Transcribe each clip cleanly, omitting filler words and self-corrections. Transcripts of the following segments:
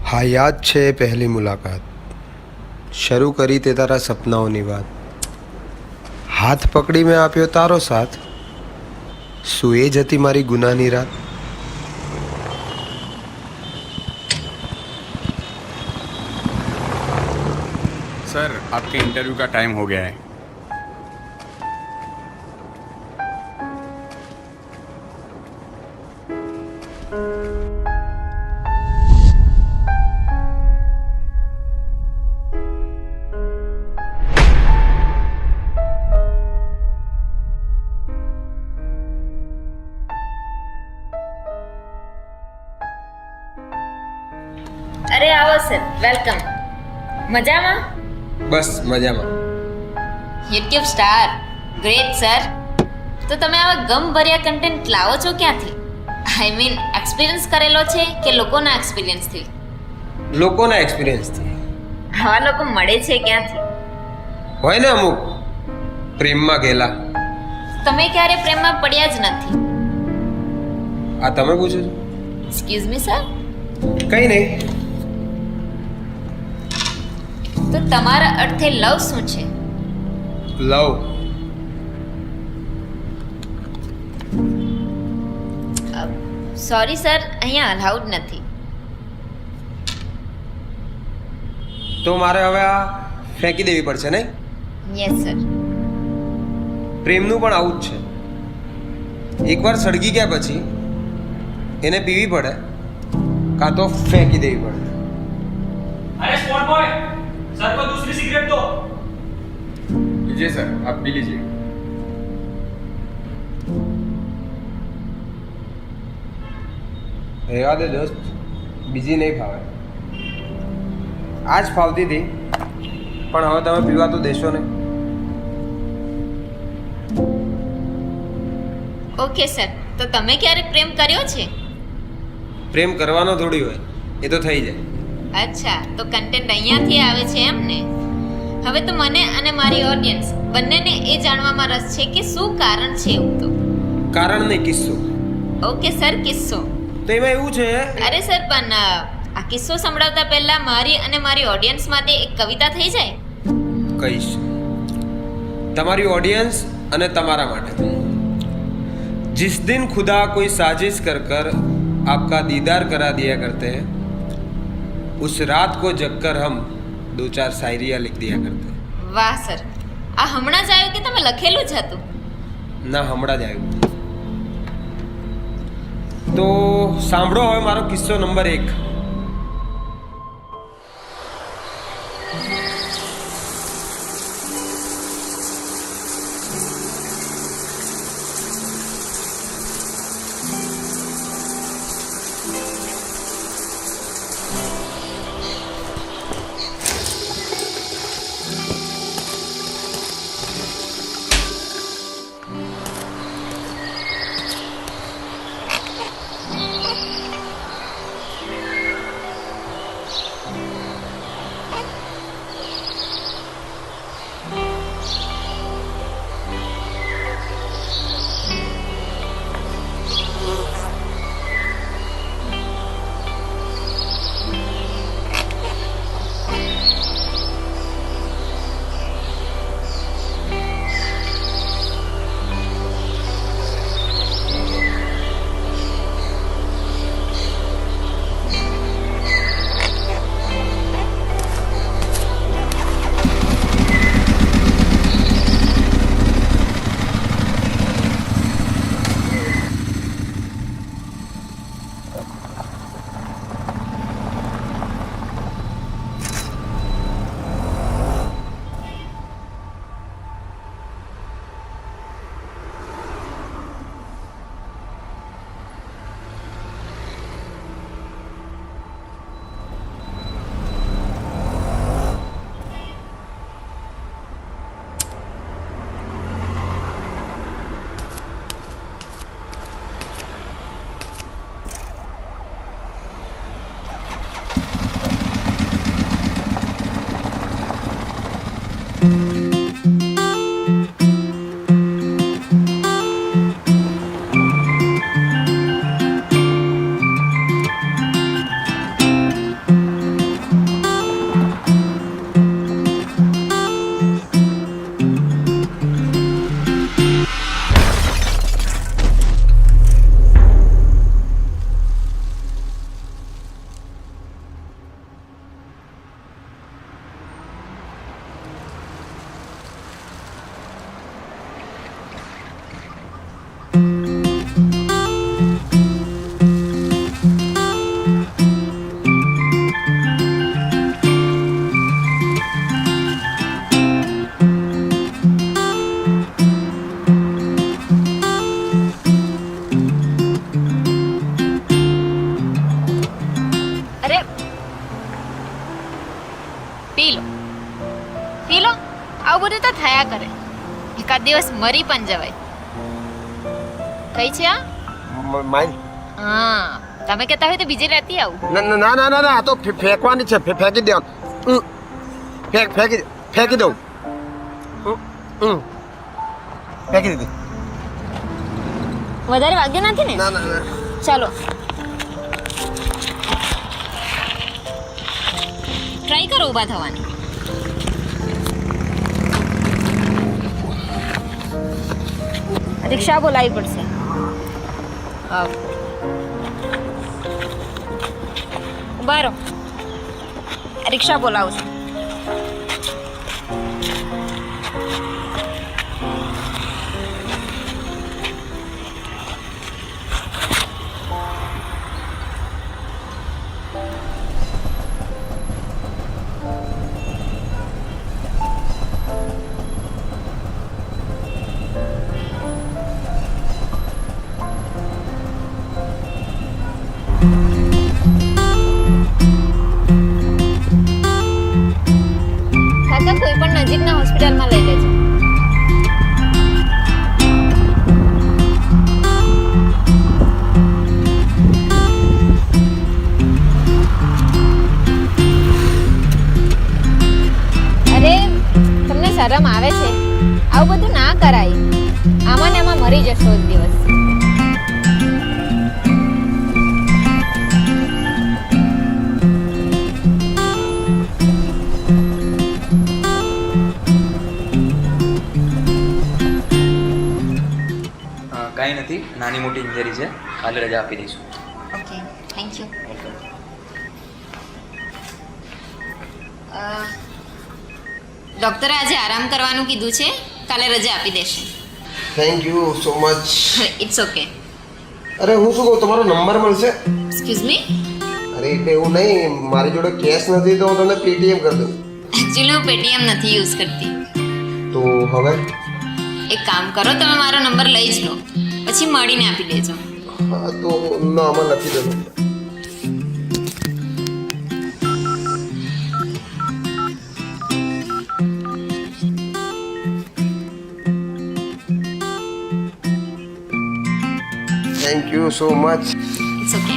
હા, યાદ છે પહેલી મુલાકાત. શરૂ કરી તે તારા સપનાઓની વાત. હાથ પકડી મેં આપ્યો તારો સાથ. શું એ જ હતી મારી ગુનાની રાત? सर आपके इंटरव्यू का टाइम हो गया है. અરે આવો સર, વેલકમ. મજામાં? બસ મજામાં. YouTube star, great sir. તો તમે આવા ગમભર્યા કન્ટેન્ટ લાવો છો ક્યાંથી? આઈ મીન એક્સપિરિયન્સ કરેલો છે કે લોકોના એક્સપિરિયન્સથી? લોકોના એક્સપિરિયન્સથી. આવા લોકો મળે છે ક્યાંથી? હોય ને અમુક પ્રેમમાં ગયેલા. તમે ક્યારે પ્રેમમાં પડ્યા જ નથી. આ તમે પૂછો છો? Excuse me sir. કંઈ નહીં. તો તમારા અર્થે લવ શું છે? લવ સોરી સર, અહીંયા અલાઉડ નથી. તો મારે હવે આ ફેંકી દેવી પડશે નહીં? Yes sir. પ્રેમનું પણ આવું જ છે. એકવાર સળગી ગયા પછી એને પીવી પડે કાં તો ફેંકી દેવી પડે. अरे स्पॉट बॉय, सर को दूसरी सिगरेट दो। लीजिए सर, आप पी लीजिए. રહેવા દે દોસ્ત, બીજી નહીં ફાવે. આ જ ફાવતી હતી પણ હવે તમે પીવા તો દેશો ને. ઓકે સર, તો તમે ક્યારેક પ્રેમ કર્યો છે? પ્રેમ કરવાનો થોડી હોય, એ તો થઈ જાય. અચ્છા, તો કન્ટેન્ટ અહીંયાથી આવે છે એમ ને? હવે તો મને અને મારી ઓડિયન્સ બંનેને એ જાણવામાં રસ છે કે શું કારણ છે એવું તો. કારણ નહીં, કિસ્સો. ઓકે સર, કિસ્સો. તો એમાં એવું છે. અરે સર, પણ આ કિસ્સો સંભળાવતા પહેલા મારી અને મારી ઓડિયન્સ માટે એક કવિતા થઈ જાય? કહીશ તમારી ઓડિયન્સ અને તમારા માટે. जिस दिन खुदा कोई साजिश कर कर आपका दीदार करा दिया करते हैं, उस रात को जगकर हम दो चार शायरियाँ लिख दिया करते हैं. વાહ સર, આ હમણાં જ આવ્યું કે તમે લખેલું જ હતું? ના, હમણાં જ આવ્યું. તો સાંભળો હવે મારો કિસ્સો નંબર 1. અરે પી લો આવું બધું તો થયા કરે. એકાદ દિવસ મરી પણ જવાય. કઈ છે આ? માઇન હા, તમે કહેતા હોય તો બીજી લેતી આવું. ના ના ના ના આ તો ફેંકવાની છે, ફેંકી દેવાનું. ફેંકી દઉં. ફેંકી દીધી. વધારે વાગ્યું નથી ને? ના ના ના ચાલો ટ્રાય કરો ઊભા થવાની. રિક્ષા બોલાવી પડશે. ઊભા રહો, રિક્ષા બોલાવું છું. કાકા કોઈ પણ નજીકના હોસ્પિટલમાં લઈ લેજો. અરે તમને શરમ આવે છે? આવું બધું ના કરાય. આમાં ને આમાં મરી જશો એક દિવસ. કાંઈ નથી, નાની મોટી ઇન્જરી છે, કાલે રજા આપી દઈશું. Okay, thank you. ડૉક્ટરે આજે આરામ કરવાનું કીધું છે, કાલે રજા આપી દેશે. Thank you so much. It's okay. અરે હું શું કહું, તમારો નંબર મળશે? Excuse me. અરે એટલે એવું નહીં, મારી જોડે કેશ નથી તો હું તમને પેટીએમ કરી દઉં. એકચ્યુઅલી હું પેટીએમ નથી યુઝ કરતી. તો હવે એક કામ કરો, તમે મારો નંબર લઈ જ લો, પછી મળીને આપી દેજો. હા તો ના, આમાં નથી દેતું. Thank you so much. It's okay.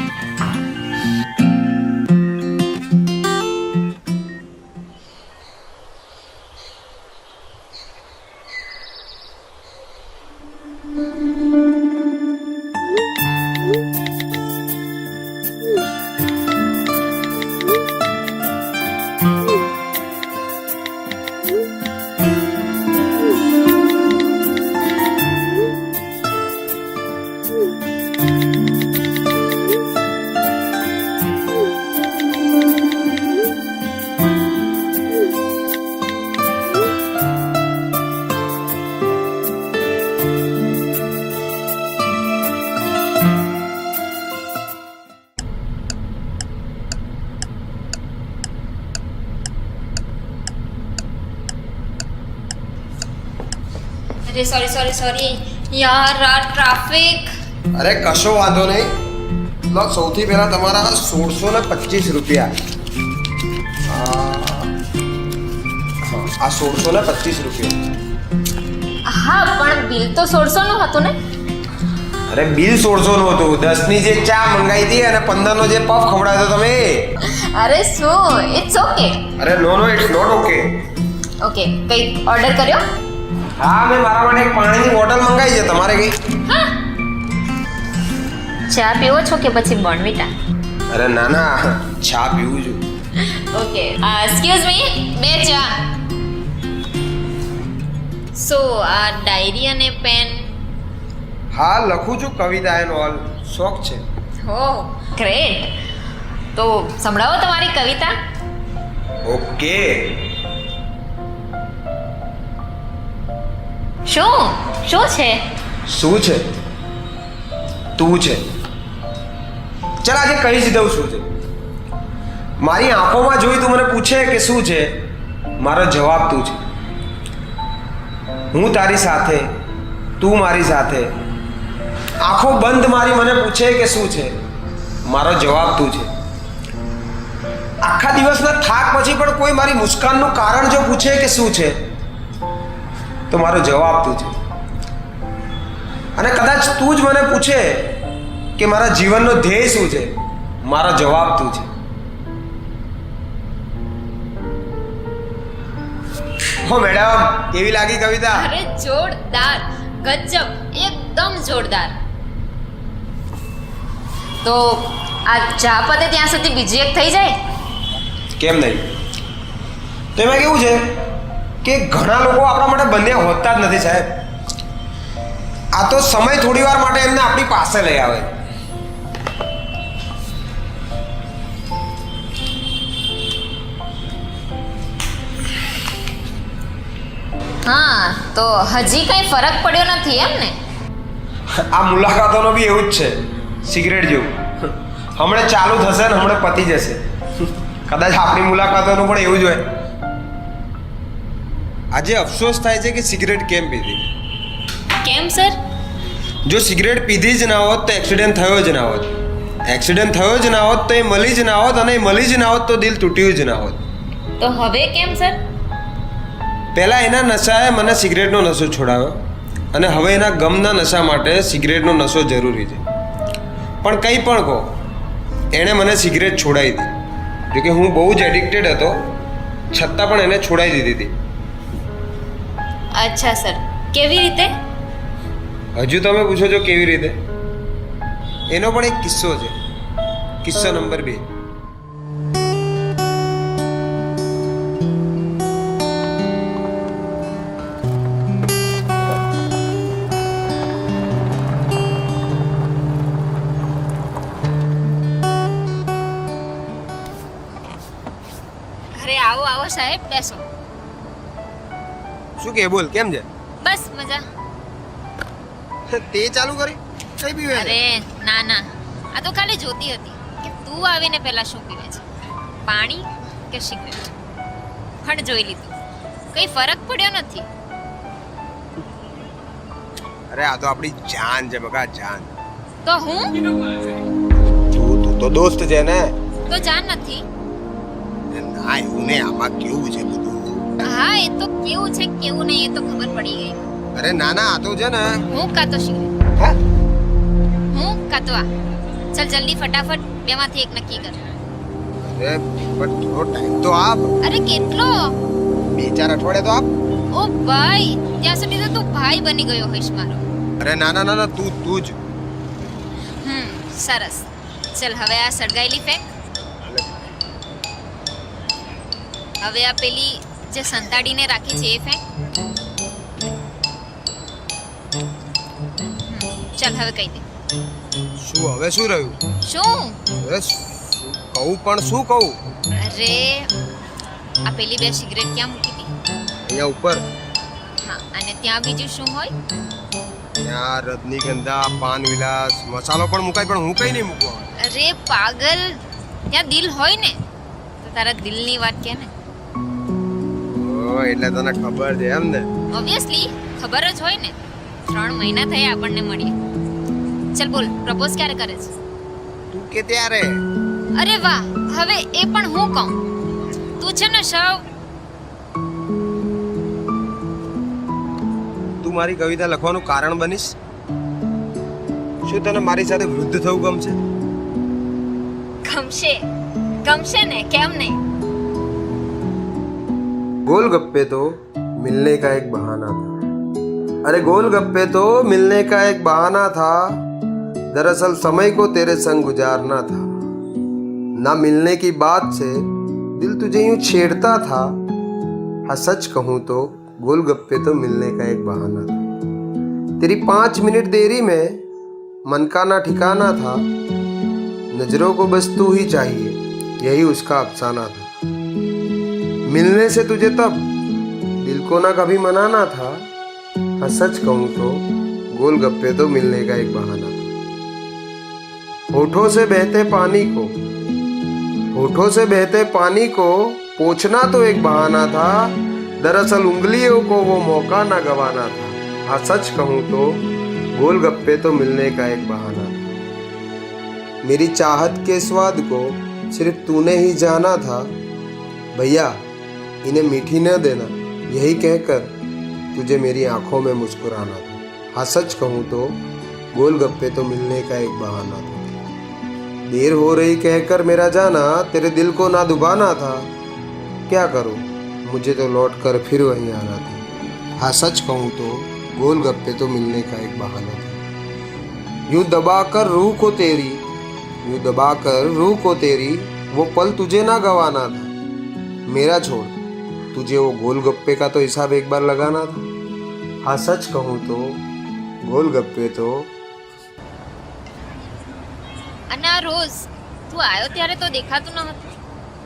અરે સોરી યાર, આ ટ્રાફિક. અરે કશો વાંધો નહીં. લો સૌથી પહેલા તમારા 1625 રૂપિયા. આ 1625 રૂપિયા. હા, પણ બિલ તો 1600 નું હતું ને? અરે બિલ 1600 નું હતું. 10 ની જે ચા મંગાવી હતી અને 15 નો જે પફ ખવડાવ્યો તમે. અરે શું, ઇટ્સ ઓકે. અરે નો ઇટ્સ નોટ ઓકે. ઓકે, કંઈક ઓર્ડર કર્યો? હા, મેં મારા માટે એક પાણીની બોટલ મંગાવી છે. તમારે કઈ? હા. ચા પીવો છો કે પછી બોર્નવિટા? અરે ના ના, ચા પીવું છું. ઓકે, એક્સક્યુઝ મી, 2 ચા. સો આ ડાયરી અને પેન? હા, લખું છું કવિતા એન્ડ ઓલ. શોખ છે. હો ગ્રેટ. તો સંભળાવો તમારી કવિતા. ઓકે. શું છે? શું છે? તું છે. ચાલ આજે કહી જ દઉં શું છે. મારી આંખોમાં જોઈ તું મને પૂછે કે શું છે, મારો જવાબ તું છે. હું તારી સાથે, તું મારી સાથે. આંખો બંધ મારી મને પૂછે કે શું છે, મારો જવાબ તું છે. આખા દિવસના થાક પછી પણ કોઈ મારી મુસ્કાનનું કારણ જો પૂછે કે શું છે, તો મારો જવાબ તું છે. અને કદાચ તું જ મને પૂછે કે મારા જીવનનો ધ્યેય શું છે, મારો જવાબ તું છે. હો મેડમ, કેવી લાગી કવિતા? અરે જોરદાર, ગજબ, એકદમ જોરદાર. તો આ ચા પતે ત્યાં સુધી બીજી એક થઈ જાય? કેમ નહીં? તો એમાં કેવું છે કે ઘણા લોકો આપણા માટે બન્યા હોતા જ નથી સાહેબ. આ તો સમય થોડી વાર માટે એમને આપણી પાસે લઈ આવે. હા, તો હજી કઈ ફરક પડ્યો નથી એમ ને? આ મુલાકાતોનો બી એવું જ છે, સિગરેટ જેવું. હમણાં ચાલુ થશે ને હમણાં પતી જશે. કદાચ આપણી મુલાકાતોનું પણ એવું જ હોય. આજે અફસોસ થાય છે કે સિગરેટ કેમ પીધી. કેમ સર? જો સિગરેટ પીધી જ ના હોત તો એક્સિડન્ટ થયો જ ના હોત. એક્સિડન્ટ થયો જ ના હોત તો એ મળી જ ના હોત, અને એ મળી જ ના હોત તો દિલ તૂટ્યું જ ના હોત. તો હવે કેમ સર? પહેલાં એના નશાએ મને સિગરેટનો નશો છોડાવ્યો, અને હવે એના ગમના નશા માટે સિગરેટનો નશો જરૂરી છે. પણ કંઈ પણ કહો, એણે મને સિગરેટ છોડાવી દીધી. જોકે હું બહુ જ એડિક્ટેડ હતો, છતાં પણ એને છોડાવી દીધી હતી. અચ્છા સર, કેવી રીતે? હજુ તમે પૂછો છો કેવી રીતે? એનો પણ એક કિસ્સો છે. કિસ્સો નંબર 2. અરે આવો આવો સાહેબ, બેસો. શું કે બોલ, કેમ છે? બસ મજા. તે ચાલુ કરી કઈ પીવે? અરે ના ના, આ તો ખાલી જોતી હતી કે તું આવીને પહેલા શું પીવે છે, પાણી કે સિગરેટ. પણ જોઈ લીધું, કઈ ફરક પડ્યો નથી. અરે આ તો આપણી જાન છે બકા, જાન. તો હું તું તો દોસ્ત છે ને. તો જાન નથી. ના એવું ને, આમાં કેવું છે બધું. હા, એ તો કેવું છે કેવું નહીં એ તો ખબર પડી ગઈ. અરે ના ના, આ તો છે ને. હું કાતો સિગરેટ, હે? હું કાતો આ. ચલ જલ્દી ફટાફટ બેમાંથી એક નક્કી કર. અરે પણ થોડો ટાઈમ તો આપ. અરે કેટલો? 2-4 અઠવાડિયા તો આપ. ઓ ભાઈ, ત્યાં સુધી તો તું ભાઈ બની ગયો હોઈશ મારો. અરે ના ના ના ના, તું જ. સરસ. ચલ હવે આ સળગાયેલી ફેંક. હવે આ પેલી જે સંતાડીને રાખી છે એ ફેંક. ચલ હવે કહી દે. શું હવે શું રહ્યું? શું? અરે કહું પણ શું કહું? અરે આ પેલી 2 સિગરેટ ક્યાં મૂકી હતી? અહીંયા ઉપર. હા, અને ત્યાં બીજું શું હોય? ત્યાં રજનીગંધા, પાન વિલાસ, મસાલો પણ મુકાય, પણ હું કઈ નહીં મૂકવા. અરે પાગલ, ત્યાં દિલ હોય ને, તો તારા દિલની વાત કે ને. એટલે તને ખબર છે એમ ને? ઓબ્વિયસલી ખબર જ હોય ને. 3 મહિના થયા આપણને મળીએ. ચલ બોલ, પ્રપોઝ ક્યારે કરે છે? તું કે ત્યારે. અરે વાહ, હવે એ પણ હું કહું. તું છે ને સાવ. તું મારી કવિતા લખવાનું કારણ બનીશ? શું તને મારી સાથે વૃદ્ધ થવું ગમશે? ગમશે, ગમશે ને, કેમ નહીં? गोलगप्पे तो मिलने का एक बहाना था. अरे गोलगप्पे तो मिलने का एक बहाना था. दरअसल समय को तेरे संग गुजारना था. ना मिलने की बात से दिल तुझे यूं छेड़ता था. हाँ सच कहूँ तो गोलगप्पे तो मिलने का एक बहाना था. तेरी 5 मिनट देरी में मन का ना ठिकाना था. नजरों को बस तू ही चाहिए, यही उसका अफसाना था. मिलने से तुझे तब दिल को ना कभी मनाना था. हाँ सच कहूँ तो गोलगप्पे तो मिलने का एक बहाना था. होठों से बहते पानी को पोंछना तो एक बहाना था. दरअसल उंगलियों को वो मौका ना गवाना था. हाँ सच कहूँ तो गोलगप्पे तो मिलने का एक बहाना था. मेरी चाहत के स्वाद को सिर्फ तूने ही जाना था भैया इन्हें मीठी न देना, यही कहकर तुझे मेरी आंखों में मुस्कुराना था। हाँ सच कहूँ तो गोलगप्पे तो मिलने का एक बहाना था। देर हो रही कहकर मेरा जाना तेरे दिल को ना दुबाना था। क्या करूँ, मुझे तो लौट कर फिर वहीं आना था। हाँ सच कहूँ तो गोलगप्पे तो मिलने का एक बहाना था। यूं दबाकर रूह को तेरी, यूं दबाकर रूह को तेरी, वो पल तुझे ना गवाना था। मेरा छोड़, तुझे वो गोलगप्पे का तो हिसाब एक बार लगाना था। हाँ सच कहूँ तो गोलगप्पे તો અને આ રોજ તું આવ્યો ત્યારે તો દેખાતું ન હતું.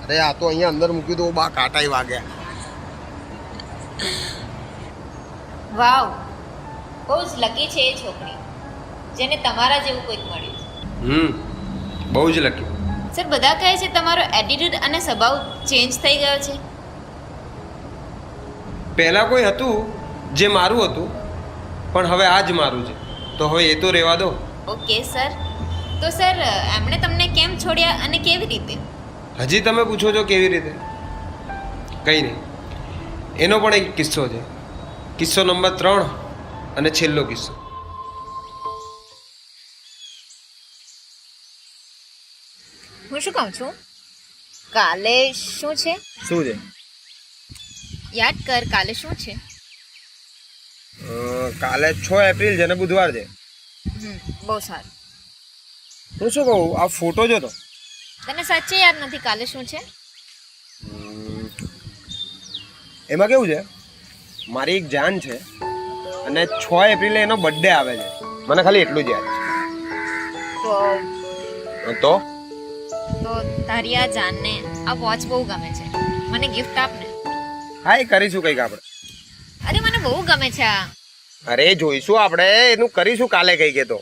અરે આ તો અહીંયા અંદર મૂક્યું તો બા કાંટાઈ વાગ્યા. વાવ, બહુ જ લકી છે એ છોકરી જેને તમારા જેવું કોઈક મળ્યું છે. બહુ જ લકી. સર, બધા કહે છે તમારો એટીટ્યુડ અને સ્વભાવ ચેન્જ થઈ ગયો છે. પહેલાં કોઈ હતું જે મારું હતું, પણ હવે આ જ મારું છે, તો હવે એ તો રહેવા દો. Okay sir. તો સર, એમણે તમને કેમ છોડ્યા અને કેવી રીતે? હજી તમે પૂછો છો કેવી રીતે? કંઈ નહીં, એનો પણ એક કિસ્સો છે. કિસ્સો નંબર 3 અને છેલ્લો કિસ્સો. હું શું કહું છું, કાલે શું છે? શું છે? યાદ કર, કાલે શું છે? કાલે 6 એપ્રિલ છે ને બુધવાર છે. બહુ સારું. હું શું કહું, આ ફોટો જો તો. તને સાચે યાદ નથી કાલે શું છે? એમાં કેવું છે, મારી એક જાન છે અને 6 એપ્રિલે એનો બર્થડે આવે છે. મને ખાલી એટલું જ યાદ તો છે. તો તારી આ જાનને આ વોચ બહુ ગમે છે, મને ગિફ્ટ આપ ને. હા, એ કરીશું કંઈક આપણે. અરે મને બહુ ગમે છે આ. અરે જોઈશું આપણે, એનું કરીશું કાલે કંઈક. એ તો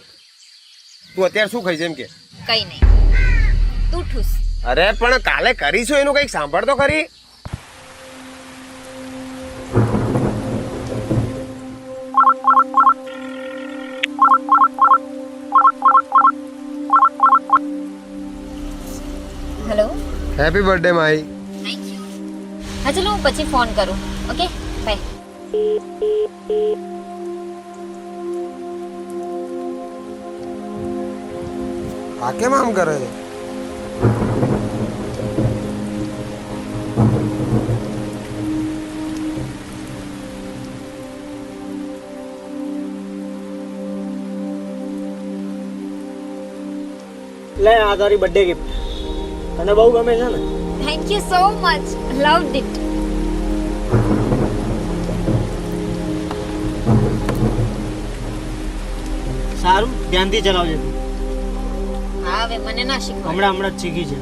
તું અત્યારે શું ખાઈશ એમ કે? કઈ નહીં, તું ઠૂસ. અરે પણ કાલે કરીશું એનું કંઈક, સાંભળ તો ખરી. Hello, happy birthday my. Thank you. હા ચલો, હું પછી ફોન કરું. Okay, bye. આ કેમ આમ કરે છે? લે આ તારી બર્થડે ગિફ્ટ તને બહુ ગમે છે ને? Thank you so much, loved it. સારું, ધ્યાનથી ચલાવજે તું. હા, હવે મને ના શીખવા. હમણાં જ શીખી છે.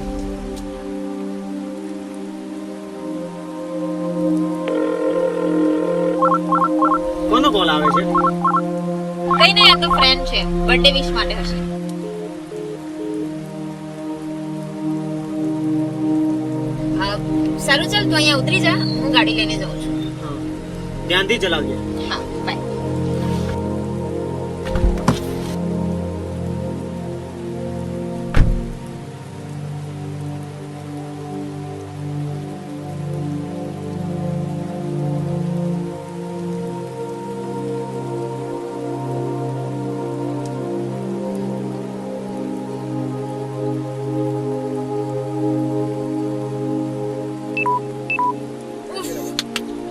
કોનો કોલ આવે છે? કઈ નહીં, આ તો ફ્રેન્ડ છે, બર્થડે વિશ માટે હશે. સારું, ચાલ તું અહીંયા ઉતરી જા, હું ગાડી લઈને જાઉં છું. હા, ધ્યાનથી ચલાવજે. હા, bye.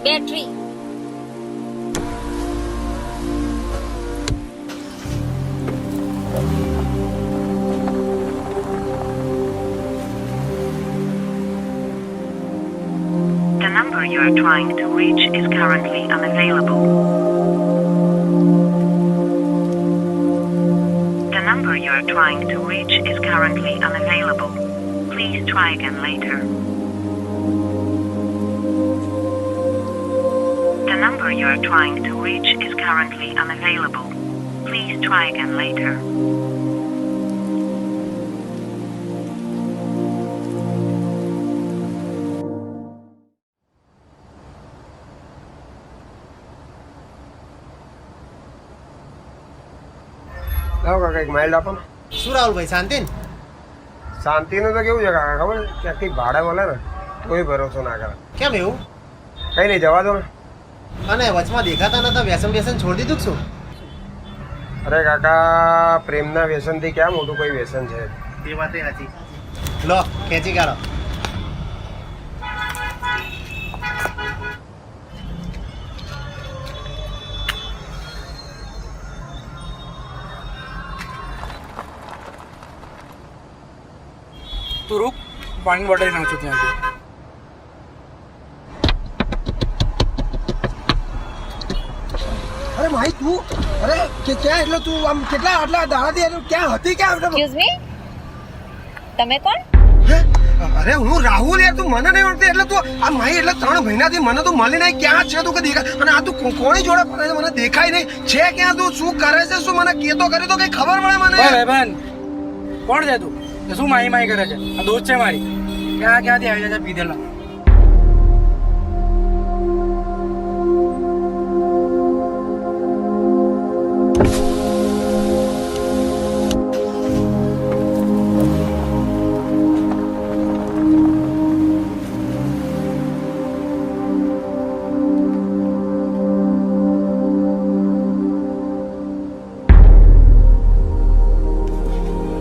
Battery. The number you are trying to reach is currently unavailable. The number you are trying to reach is currently unavailable. Please try again later. The number you are trying to reach is currently unavailable. Please try again later. લાવો કાકા એક mild આપો ને. શું રાહુલભાઈ, શાંતિ ને? શાંતિનું તો કેવું છે કાકા ખબર છે ક્યાંક કંઈ ભાડે મળે ને કોઈ ભરોસો ના કરે. કેમ એવું? કંઈ નહીં, જવા દો ને. અને વચમાં દેખાતા નતા, વ્યસન વ્યસન છોડી દીધું કે શું? અરે કાકા, પ્રેમના વ્યસનથી ક્યાં મોટું કોઈ વ્યસન છે? એ વાત નથી. લો ખેંચી કાઢો. તું રૂક, પાણી બોટલ નાખું ત્યાંથી. અરે માહી તું અરે ક્યાં એટલે તું આમ કેટલા આટલા દાડાથી ક્યાં હતી ક્યાં એક્સક્યુઝ મી, તમે કોણ? અરે હું રાહુલ યાર, તું મને નહીં ઓળખતી એટલે તું આ માહી એટલે 3 મહિનાથી મને તું મળી નહીં, ક્યાં છે તું કે દેખાય? અને આ તું કોની જોડે ફરે છે મને દેખાય નહીં, છે ક્યાં તું? શું કરે છે? શું મને કેતો કરે તો કઈ ખબર પડે મને? ઓય ભાઈબંધ, કોણ છે તું? કે શું માહી માહી કરે છે? આ દોસ્ત છે મારી. ક્યાંથી આવી જાય પીધેલા?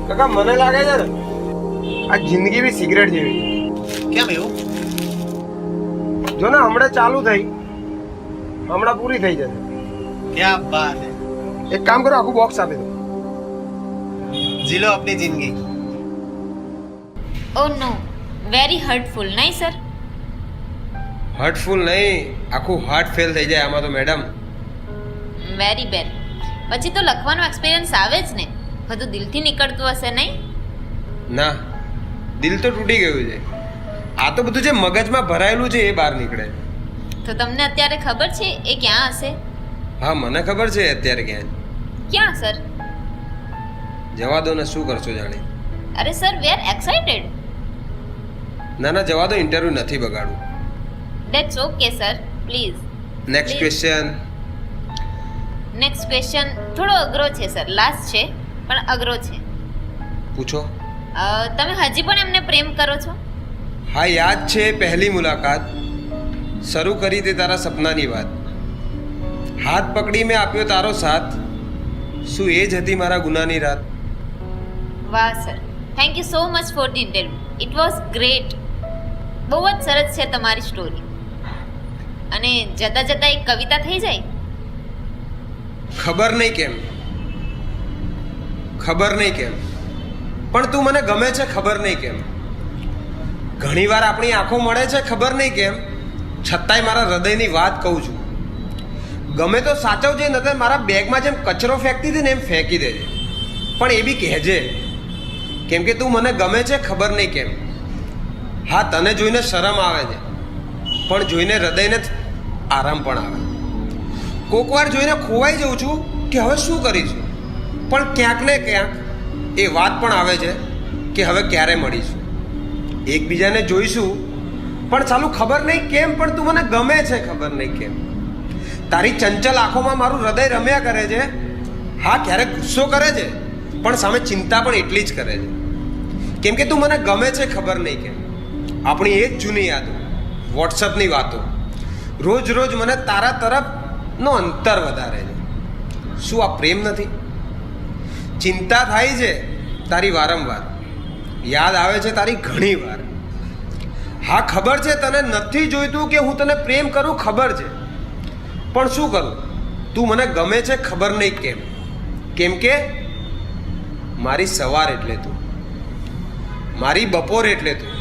કાકા મને લાગે છે ને આ જિંદગી બી સિગરેટ જેવી. કેમ એવું? જો ને હમણાં ચાલુ થઈ, હમણાં પૂરી થઈ જશે. ક્યાં બાત હે. એક કામ કરો, આખું બોક્સ આપી દો. જીલો આપની જિંદગી. ઓ નો, વેરી હર્ટફુલ, નહીં સર? હર્ટફુલ નહીં, આખું હાર્ટ ફેલ થઈ જાય આમાં તો મેડમ. Very bad. પછી તો લખવાનો એક્સપિરિયન્સ આવે જ ને, બધું દિલથી નીકળતું હશે નહીં? ના, દિલ તો તૂટી ગયું છે. આ તો બધું જે મગજમાં ભરાયેલું છે એ બહાર નીકળે. તો તમને અત્યારે ખબર છે એ ક્યાં હશે? હા, મને ખબર છે અત્યારે ક્યાં. ક્યાં સર? જવા દો ને, શું કરશો જાણે. અરે સર, વી આર એક્સાઇટેડ. ના ના, જવા દો, ઇન્ટરવ્યુ નથી બગાડવું. That's okay sir, please. Next question. Next question થોડો અઘરો છે સર, લાસ્ટ છે પણ અઘરો છે. પૂછો. તમે હજી પણ એમને પ્રેમ કરો છો? હા, યાદ છે પહેલી મુલાકાત, શરૂ કરી તે તારા સપનાની વાત, હાથ પકડી મેં આપ્યો તારો સાથ, શું એ જ હતી મારા ગુનાની રાત? વાહ sir, thank you so much for the interview. It was great. બહુ જ સરસ છે તમારી સ્ટોરી. અને જતા જતા એક કવિતા થઈ જાય. ખબર નહીં કેમ, ખબર નહીં કેમ, પણ તું મને ગમે છે ખબર નહીં કેમ. ઘણીવાર આપણી આંખો મળે છે ખબર નહીં કેમ, છતાંય મારા હૃદયની વાત કહું છું. ગમે તો સાચવજે, નતર મારા બેગમાં જેમ કચરો ફેંકતી હતી ને એમ ફેંકી દેજે, પણ એ બી કહેજે કેમ કે તું મને ગમે છે ખબર નહીં કેમ. હા, તને જોઈને શરમ આવે છે, પણ જોઈને હૃદયને આરામ પણ આવે. કોક વાર જોઈને ખોવાઈ જાઉં છું કે હવે શું કરીશું, પણ ક્યાંક ને ક્યાંક એ વાત પણ આવે છે કે હવે ક્યારે મળીશું, એકબીજાને જોઈશું, પણ ચાલુ ખબર નહીં કેમ, પણ તું મને ગમે છે ખબર નહીં કેમ. તારી ચંચલ આંખોમાં મારું હૃદય રમ્યા કરે છે. હા, ક્યારેક ગુસ્સો કરે છે, પણ સામે ચિંતા પણ એટલી જ કરે છે, કેમ કે તું મને ગમે છે ખબર નહીં કેમ. આપણી એ જ જૂની યાદો, વોટ્સઅપની વાતો, રોજ રોજ મને તારા તરફનો અંતર વધારે છે. શું આ પ્રેમ નથી? ચિંતા થાય છે તારી વારંવાર, યાદ આવે છે તારી ઘણી વાર. હા, ખબર છે તને નથી જોઈતું કે હું તને પ્રેમ કરું, ખબર છે, પણ શું કરું? તું મને ગમે છે ખબર નહીં કેમ. કેમ કે મારી સવાર એટલે તું, મારી બપોર એટલે તું,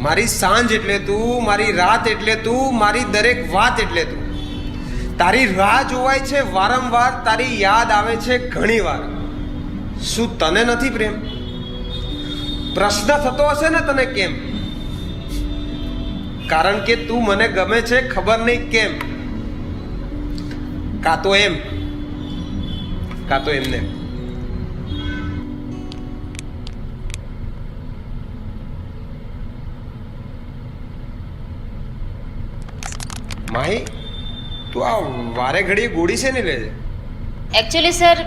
મારી સાંજ એટલે તું, મારી રાત એટલે તું, મારી દરેક વાત એટલે તું. તારી રાહ જોવાય છે વારંવાર, તારી યાદ આવે છે ઘણી વાર. શું તને નથી પ્રેમ? પ્રશ્ન થતો હશે ને તને કેમ? કારણ કે તું મને ગમે છે ખબર નહીં કેમ. કાં તો એમ, કાં તો એમને. માહી, તું આ વારે ઘડીએ ગોળી છે ને લે છે? એકચ્યુઅલી સર,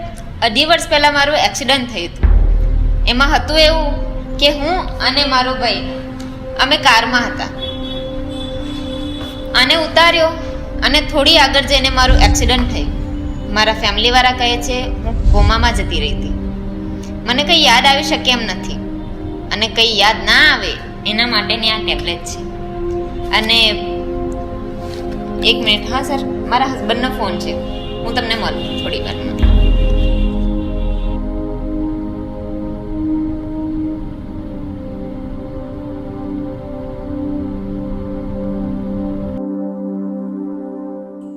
2.5 વર્ષ પહેલાં મારું એક્સિડન્ટ થયું હતું. એમાં હતું એવું કે હું અને મારો ભાઈ અમે કારમાં હતા. આને ઉતાર્યો અને થોડી આગળ જઈને મારું એક્સિડન્ટ થયું. મારા ફેમિલીવાળા કહે છે હું કોમામાં જતી રહી હતી. મને કંઈ યાદ આવી શકે એમ નથી, અને કંઈ યાદ ના આવે એના માટેની આ ટેબ્લેટ છે. અને એક મિનિટ, હા સર, મારા હસબન્ડનો ફોન છે, હું તમને મળું થોડી વારમાં.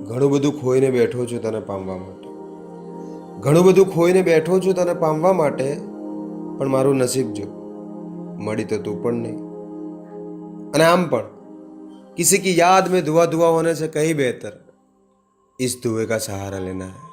ઘણું બધું ખોઈને બેઠો છું તને પામવા માટે, ઘણું બધું ખોઈને બેઠો છું તને પામવા માટે, પણ મારું નસીબ જો મળી તો તું પણ નહીં. અને આમ પણ किसी की याद में धुआं धुआं होने से कहीं बेहतर इस धुएं का सहारा लेना है.